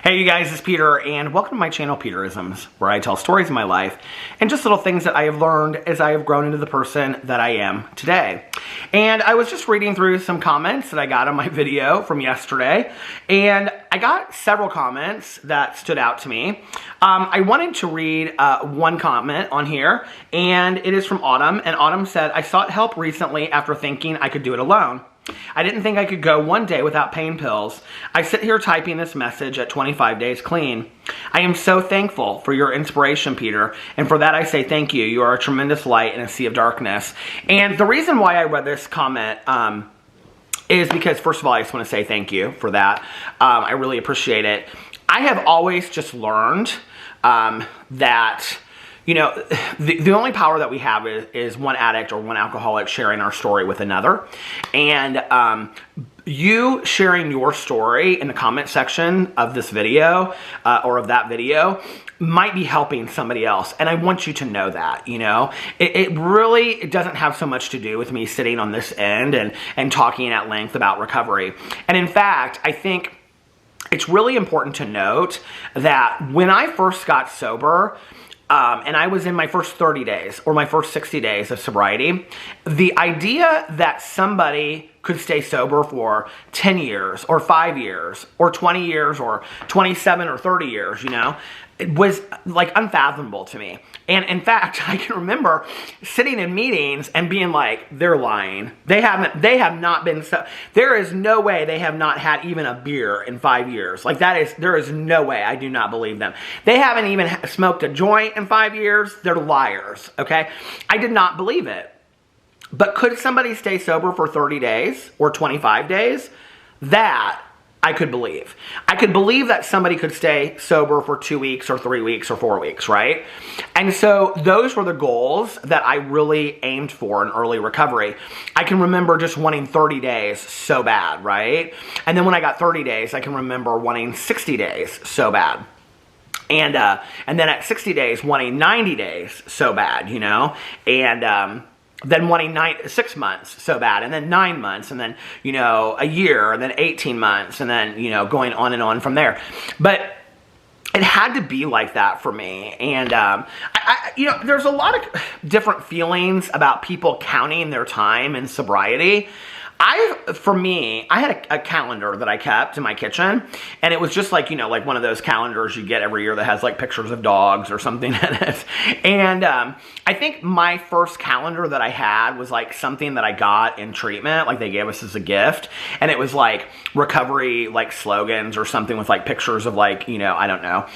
Hey you guys, it's Peter, and welcome to my channel, Peterisms, where I tell stories of my life and just little things that I have learned as I have grown into the person that I am today. And I was just reading through some comments that I got on my video from yesterday, and I got several comments that stood out to me. I wanted to read one comment on here, and it is from Autumn, and Autumn said, "I sought help recently after thinking I could do it alone. I didn't think I could go one day without pain pills. I sit here typing this message at 25 days clean. I am so thankful for your inspiration, Peter, and for that I say thank you. You are a tremendous light in a sea of darkness." And the reason why I read this comment is because, first of all, I just want to say thank you for that. I really appreciate it. I have always just learned that, you know, the only power that we have is one addict or one alcoholic sharing our story with another. And you sharing your story in the comment section of this video or of that video might be helping somebody else. And I want you to know that, you know. It really doesn't have so much to do with me sitting on this end and talking at length about recovery. And in fact, I think it's really important to note that when I first got sober, and I was in my first 30 days or my first 60 days of sobriety, the idea that somebody could stay sober for 10 years or 5 years or 20 years or 27 or 30 years, you know, it was like unfathomable to me. And in fact, I can remember sitting in meetings and being like, they're lying. They have not been so, there is no way they have not had even a beer in 5 years. Like there is no way. I do not believe them. They haven't even smoked a joint in 5 years. They're liars, okay? I did not believe it. But could somebody stay sober for 30 days or 25 days? That I could believe. I could believe that somebody could stay sober for 2 weeks or 3 weeks or 4 weeks, right? And so those were the goals that I really aimed for in early recovery. I can remember just wanting 30 days so bad, right? And then when I got 30 days, I can remember wanting 60 days so bad. And then at 60 days, wanting 90 days so bad, you know? And then wanting 6 months so bad, and then 9 months, and then, you know, a year, and then 18 months, and then, you know, going on and on from there. But it had to be like that for me. And, you know, there's a lot of different feelings about people counting their time in sobriety. For me, I had a calendar that I kept in my kitchen, and it was just like, you know, like one of those calendars you get every year that has like pictures of dogs or something in it. And I think my first calendar that I had was like something that I got in treatment, like they gave us as a gift, and it was like recovery, like slogans or something with like pictures of like, you know, I don't know,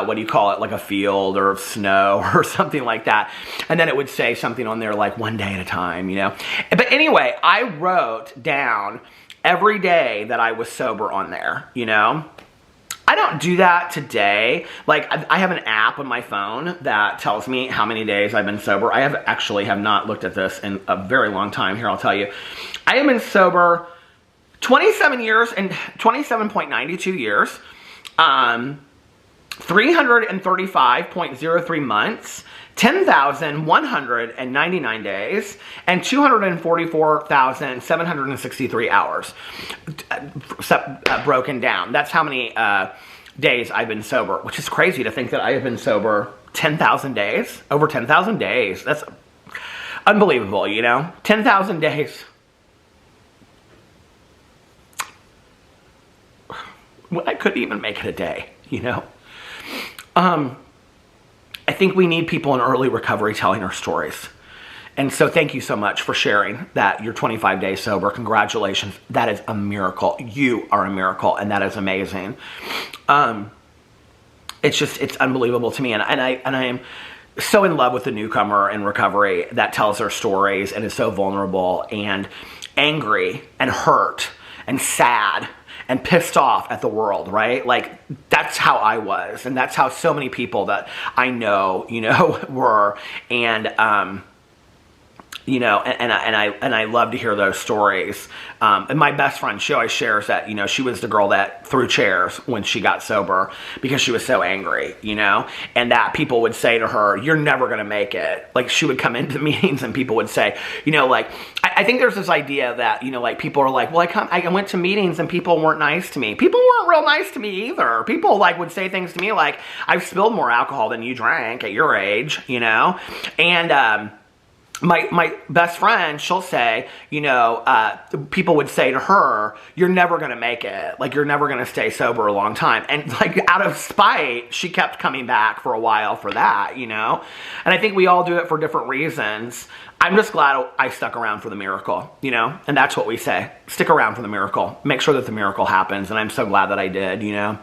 what do you call it, like a field or snow or something like that. And then it would say something on there like one day at a time, you know. But anyway, I wrote down every day that I was sober on there, you know. I don't do that today. Like, I have an app on my phone that tells me how many days I've been sober. I have not looked at this in a very long time. Here, I'll tell you. I have been sober 27 years and 27.92 years, 335.03 months, 10,199 days, and 244,763 hours broken down. That's how many days I've been sober, which is crazy to think that I have been sober 10,000 days, over 10,000 days. That's unbelievable, you know? 10,000 days. Well, I couldn't even make it a day, you know? I think we need people in early recovery telling our stories. And so thank you so much for sharing that you're 25 days sober. Congratulations. That is a miracle. You are a miracle, and that is amazing. It's unbelievable to me. And I am so in love with the newcomer in recovery that tells their stories and is so vulnerable and angry and hurt and sad and pissed off at the world, right? Like, that's how I was, and that's how so many people that I know, you know, were. And you know, and I love to hear those stories. And my best friend, she always shares that, you know, she was the girl that threw chairs when she got sober because she was so angry, you know, and that people would say to her, "You're never going to make it." Like, she would come into meetings and people would say, you know, like, I think there's this idea that, you know, like people are like, well, I went to meetings and people weren't nice to me. People weren't real nice to me either. People like would say things to me like, I've spilled more alcohol than you drank at your age, you know? And, my best friend, she'll say, you know, people would say to her, you're never going to make it. Like, you're never going to stay sober a long time. And like out of spite, she kept coming back for a while for that, you know? And I think we all do it for different reasons. I'm just glad I stuck around for the miracle, you know? And that's what we say. Stick around for the miracle. Make sure that the miracle happens. And I'm so glad that I did, you know?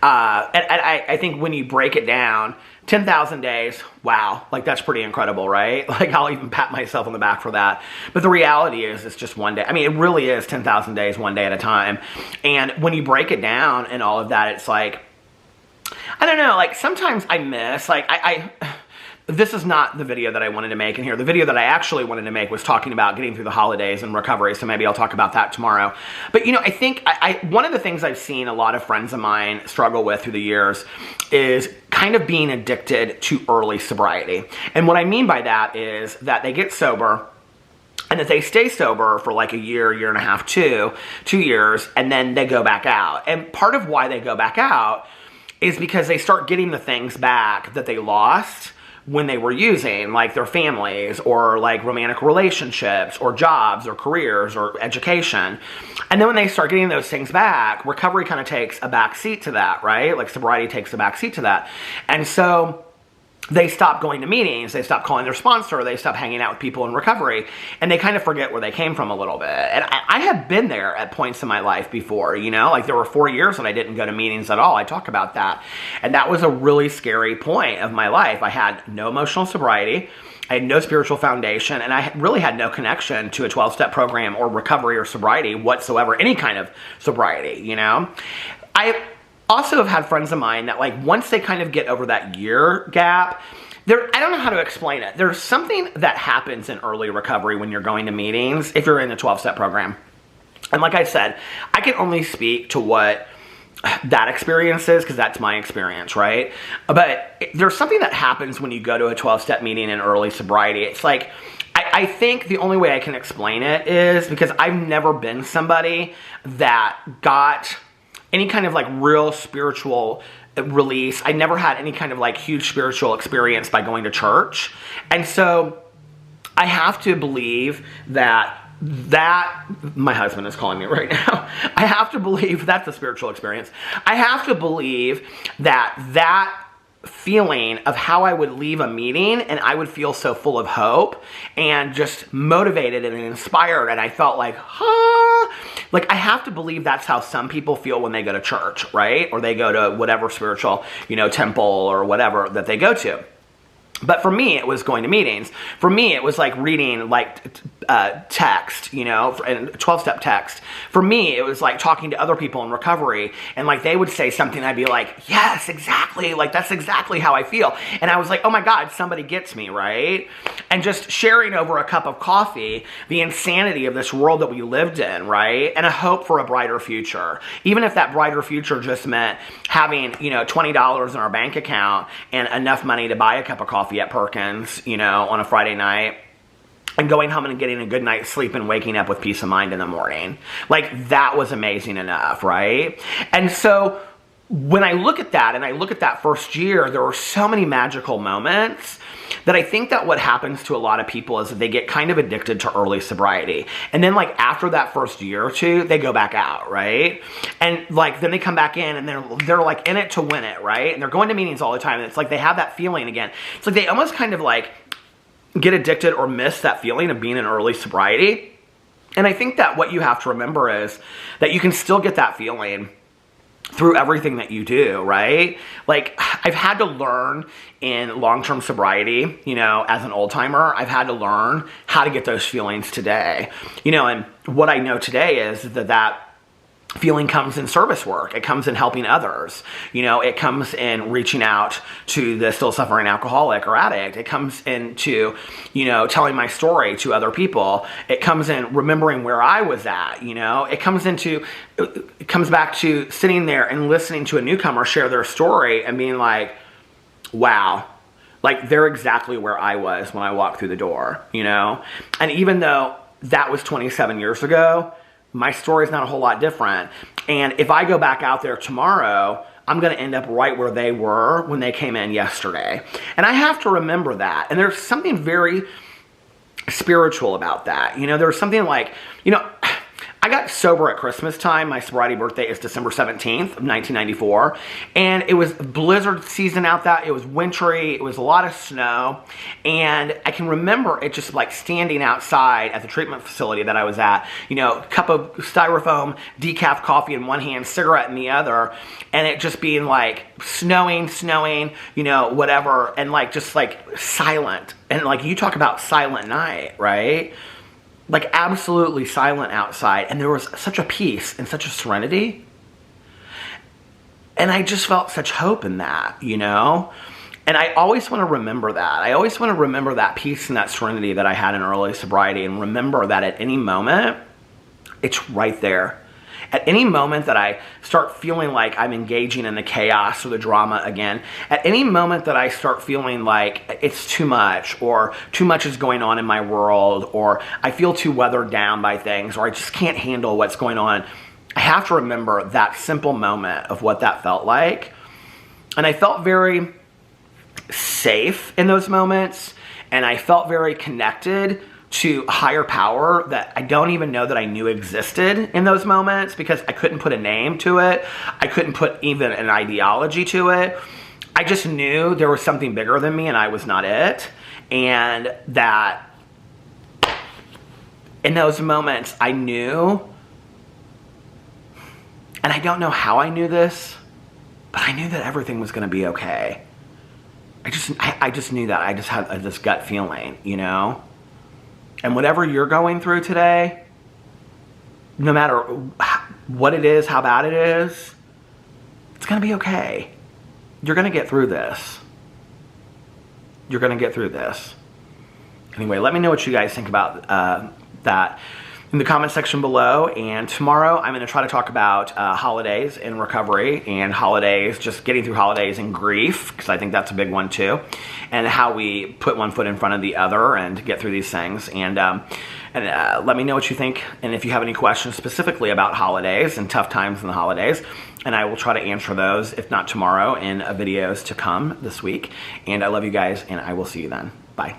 And I think when you break it down, 10,000 days, wow, like that's pretty incredible, right? Like I'll even pat myself on the back for that. But the reality is it's just one day. I mean, it really is 10,000 days, one day at a time. And when you break it down and all of that, it's like, I don't know, like sometimes I miss, like this is not the video that I wanted to make in here. The video that I actually wanted to make was talking about getting through the holidays and recovery, so maybe I'll talk about that tomorrow. But, you know, I think one of the things I've seen a lot of friends of mine struggle with through the years is kind of being addicted to early sobriety. And what I mean by that is that they get sober, and that they stay sober for like a year, year and a half, 2 years, and then they go back out. And part of why they go back out is because they start getting the things back that they lost when they were using, like their families or like romantic relationships or jobs or careers or education. And then when they start getting those things back, recovery kind of takes a back seat to that, right? Like sobriety takes a back seat to that. And so they stop going to meetings, they stop calling their sponsor, they stop hanging out with people in recovery, and they kind of forget where they came from a little bit. And I have been there at points in my life before, you know, like there were 4 years that I didn't go to meetings at all. I talk about that. And that was a really scary point of my life. I had no emotional sobriety, I had no spiritual foundation, and I really had no connection to a 12-step program or recovery or sobriety whatsoever, any kind of sobriety, you know? I also have had friends of mine that like once they kind of get over that year gap, I don't know how to explain it. There's something that happens in early recovery when you're going to meetings if you're in the 12-step program. And like I said, I can only speak to what that experience is because that's my experience, right? But there's something that happens when you go to a 12-step meeting in early sobriety. It's like, I think the only way I can explain it is because I've never been somebody that got any kind of like real spiritual release. I never had any kind of like huge spiritual experience by going to church. And so I have to believe that my husband is calling me right now. I have to believe that's a spiritual experience. I have to believe that feeling of how I would leave a meeting and I would feel so full of hope and just motivated and inspired, and I felt like, like I have to believe that's how some people feel when they go to church, right? Or they go to whatever spiritual, you know, temple or whatever that they go to. But for me, it was going to meetings. For me, it was like reading like text, you know, and 12-step text. For me, it was like talking to other people in recovery, and like they would say something, I'd be like, yes, exactly. Like that's exactly how I feel. And I was like, oh my God, somebody gets me, right? And just sharing over a cup of coffee the insanity of this world that we lived in, right? And a hope for a brighter future. Even if that brighter future just meant having, you know, $20 in our bank account and enough money to buy a cup of coffee at Perkins, you know, on a Friday night, and going home and getting a good night's sleep and waking up with peace of mind in the morning. Like that was amazing enough, right? And so when I look at that and I look at that first year, there were so many magical moments that I think that what happens to a lot of people is that they get kind of addicted to early sobriety. And then like after that first year or two, they go back out, right? And like then they come back in and they're like in it to win it, right? And they're going to meetings all the time. And it's like they have that feeling again. It's like they almost kind of like get addicted or miss that feeling of being in early sobriety. And I think that what you have to remember is that you can still get that feeling through everything that you do, right? Like I've had to learn in long-term sobriety, you know, as an old-timer, I've had to learn how to get those feelings today. You know, and what I know today is that feeling comes in service work. It comes in helping others. You know, it comes in reaching out to the still suffering alcoholic or addict. It comes into, you know, telling my story to other people. It comes in remembering where I was at, you know. It comes back to sitting there and listening to a newcomer share their story and being like, wow, like they're exactly where I was when I walked through the door, you know. And even though that was 27 years ago. My story is not a whole lot different. And if I go back out there tomorrow, I'm going to end up right where they were when they came in yesterday. And I have to remember that. And there's something very spiritual about that. You know, there's something like, you know, I got sober at Christmas time. My sobriety birthday is December 17th of 1994. And it was blizzard season out that. It was wintry. It was a lot of snow. And I can remember it just like standing outside at the treatment facility that I was at. You know, cup of styrofoam, decaf coffee in one hand, cigarette in the other. And it just being like snowing, you know, whatever. And like just like silent. And like you talk about silent night, right? Like absolutely silent outside, and there was such a peace and such a serenity, and I just felt such hope in that, you know. And I always want to remember that. I always want to remember that peace and that serenity that I had in early sobriety, and remember that at any moment it's right there. At any moment that I start feeling like I'm engaging in the chaos or the drama again, at any moment that I start feeling like it's too much, or too much is going on in my world, or I feel too weathered down by things, or I just can't handle what's going on, I have to remember that simple moment of what that felt like. And I felt very safe in those moments, and I felt very connected to a higher power that I don't even know that I knew existed in those moments, because I couldn't put a name to it. I couldn't put even an ideology to it. I just knew there was something bigger than me and I was not it. And that in those moments I knew, and I don't know how I knew this, but I knew that everything was going to be okay. I just knew that. I just had this gut feeling, you know? And whatever you're going through today, no matter what it is, how bad it is, it's going to be okay. You're going to get through this. You're going to get through this. Anyway, let me know what you guys think about that in the comment section below. And tomorrow I'm going to try to talk about holidays in recovery, and holidays, just getting through holidays and grief, because I think that's a big one too, and how we put one foot in front of the other and get through these things. And let me know what you think, and if you have any questions specifically about holidays and tough times in the holidays, and I will try to answer those, if not tomorrow, in videos to come this week. And I love you guys, and I will see you then. Bye.